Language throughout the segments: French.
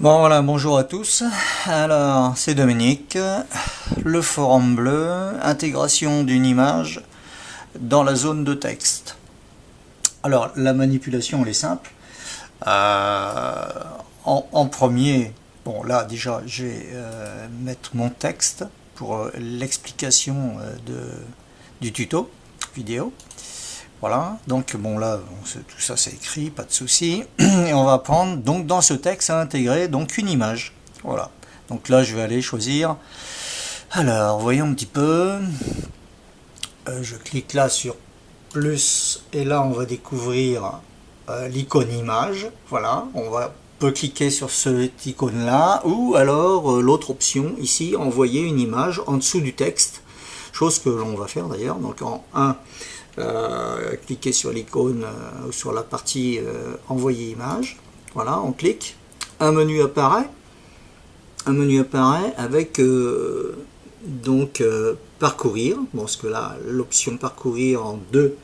Bon voilà, bonjour à tous. Alors, c'est Dominique, le forum bleu, intégration d'une image dans la zone de texte. Alors, la manipulation, elle est simple. En premier, bon là déjà, je vais mettre mon texte pour l'explication du tuto vidéo. Voilà, donc bon là, tout ça c'est écrit, pas de souci. Et on va prendre donc dans ce texte à intégrer donc une image. Voilà, donc là je vais aller choisir. Alors, voyons un petit peu. Je clique là sur plus et là on va découvrir l'icône image. Voilà, peut cliquer sur cette icône là ou alors l'autre option ici, envoyer une image en dessous du texte. Chose que l'on va faire d'ailleurs. Donc en 1. Cliquez sur l'icône sur la partie envoyer image, voilà, on clique, un menu apparaît avec parcourir, bon, parce que là l'option parcourir en 2,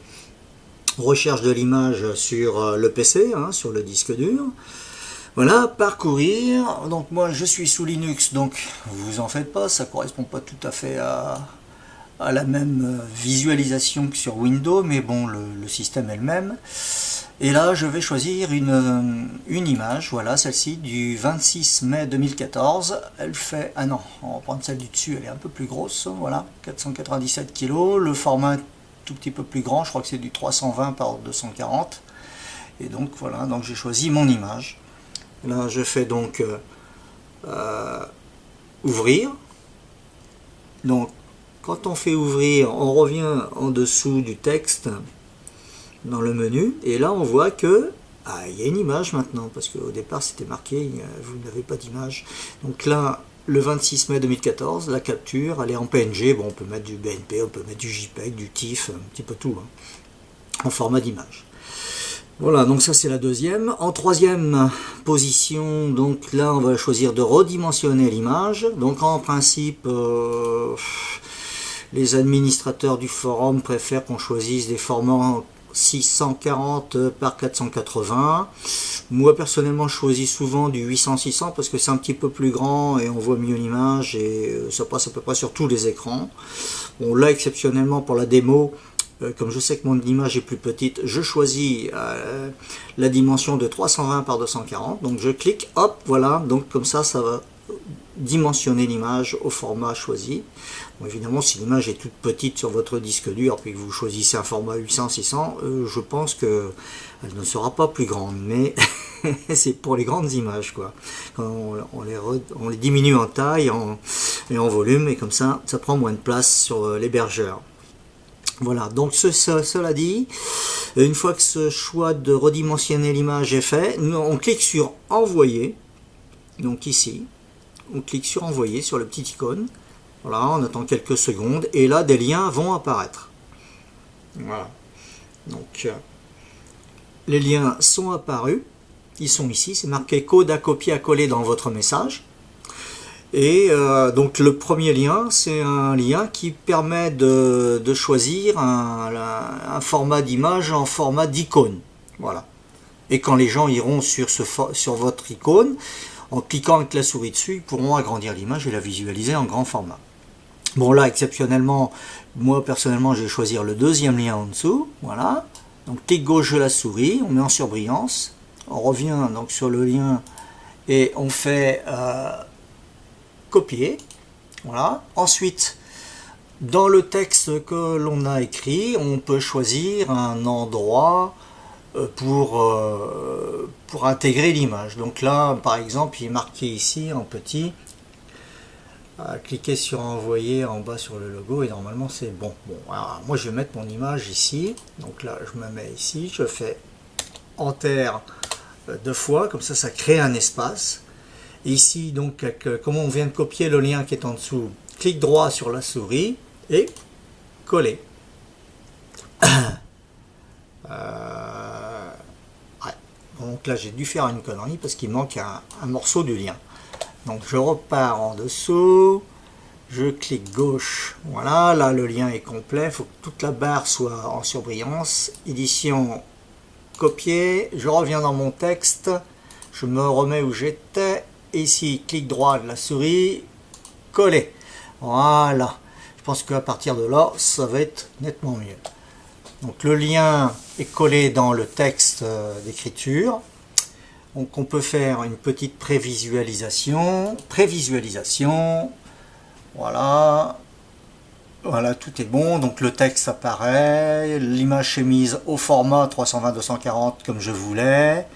recherche de l'image sur le PC, sur le disque dur. Voilà, parcourir. Donc moi je suis sous Linux, donc vous en faites pas, ça correspond pas tout à fait à la même visualisation que sur Windows, mais bon, le système est le même. Et là, je vais choisir une image, voilà, celle-ci, du 26 mai 2014. Elle fait, ah non, on va prendre celle du dessus, elle est un peu plus grosse, voilà, 497 kg. Le format est tout petit peu plus grand, je crois que c'est du 320 par 240. Et donc, voilà, donc j'ai choisi mon image. Là, je fais donc ouvrir. Donc, quand on fait ouvrir, on revient en dessous du texte dans le menu et là on voit que il y a une image maintenant, parce qu'au départ c'était marqué vous n'avez pas d'image. Donc là, le 26 mai 2014, la capture elle est en PNG. Bon, on peut mettre du BNP, on peut mettre du JPEG, du TIFF, un petit peu tout, en format d'image. Voilà, donc ça c'est la deuxième. En troisième position, donc là on va choisir de redimensionner l'image. Donc en principe, les administrateurs du forum préfèrent qu'on choisisse des formats 640 par 480. Moi personnellement je choisis souvent du 800-600 parce que c'est un petit peu plus grand et on voit mieux l'image et ça passe à peu près sur tous les écrans. Bon, là exceptionnellement pour la démo, comme je sais que mon image est plus petite, je choisis la dimension de 320 par 240. Donc je clique, hop, voilà, donc comme ça va dimensionner l'image au format choisi. Bon, évidemment, si l'image est toute petite sur votre disque dur et que vous choisissez un format 800-600, je pense qu'elle ne sera pas plus grande, mais c'est pour les grandes images, quoi. Quand on les diminue en taille et en volume, et comme ça prend moins de place sur l'hébergeur. Voilà, donc cela dit, une fois que ce choix de redimensionner l'image est fait, on clique sur envoyer. Donc ici, on clique sur envoyer, sur le petit icône. Voilà, on attend quelques secondes et là des liens vont apparaître. Voilà. Donc les liens sont apparus, ils sont ici, c'est marqué code à copier à coller dans votre message. Et donc le premier lien, c'est un lien qui permet de choisir un format d'image en format d'icône. Voilà. Et quand les gens iront sur votre icône, en cliquant avec la souris dessus, ils pourront agrandir l'image et la visualiser en grand format. Bon là, exceptionnellement, moi personnellement, je vais choisir le deuxième lien en dessous. Voilà. Donc clic gauche de la souris, on met en surbrillance. On revient donc sur le lien et on fait copier. Voilà. Ensuite, dans le texte que l'on a écrit, on peut choisir un endroit pour intégrer l'image. Donc là, par exemple, il est marqué ici en petit. Cliquez sur envoyer en bas sur le logo et normalement c'est bon. Alors, moi je vais mettre mon image ici. Donc là, je me mets ici. Je fais Enter 2 fois, comme ça crée un espace. Et ici, donc, comme on vient de copier le lien qui est en dessous, clic droit sur la souris et coller. Donc là j'ai dû faire une connerie parce qu'il manque un morceau du lien. Donc je repars en dessous, je clique gauche, voilà, là le lien est complet, il faut que toute la barre soit en surbrillance, édition, copier, je reviens dans mon texte, je me remets où j'étais, et ici, clic droit de la souris, coller. Voilà. Je pense qu'à partir de là, ça va être nettement mieux. Donc le lien est collé dans le texte d'écriture. Donc on peut faire une petite prévisualisation. Voilà. Voilà, tout est bon. Donc le texte apparaît. L'image est mise au format 320-240 comme je voulais.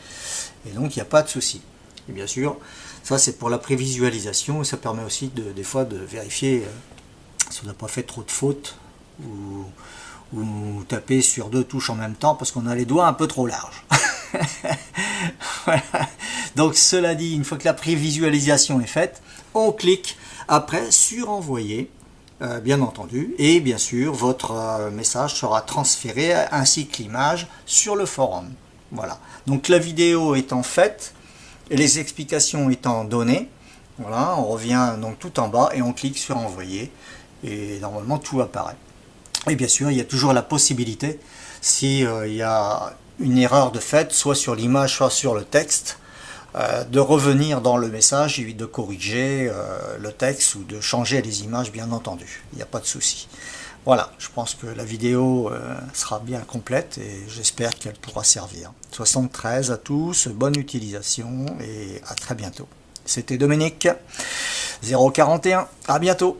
Et donc il n'y a pas de souci. Et bien sûr, ça c'est pour la prévisualisation. Et ça permet aussi des fois de vérifier si on n'a pas fait trop de fautes. Ou taper sur 2 touches en même temps parce qu'on a les doigts un peu trop larges. Voilà. Donc cela dit, une fois que la prévisualisation est faite, on clique après sur envoyer, bien entendu, et bien sûr votre message sera transféré ainsi que l'image sur le forum. Voilà. Donc la vidéo étant faite et les explications étant données, voilà, on revient donc tout en bas et on clique sur envoyer et normalement tout apparaît. Et bien sûr, il y a toujours la possibilité, si il y a une erreur de fait, soit sur l'image, soit sur le texte, de revenir dans le message et de corriger le texte ou de changer les images, bien entendu. Il n'y a pas de souci. Voilà, je pense que la vidéo sera bien complète et j'espère qu'elle pourra servir. 73 à tous, bonne utilisation et à très bientôt. C'était Dominique, 041, à bientôt.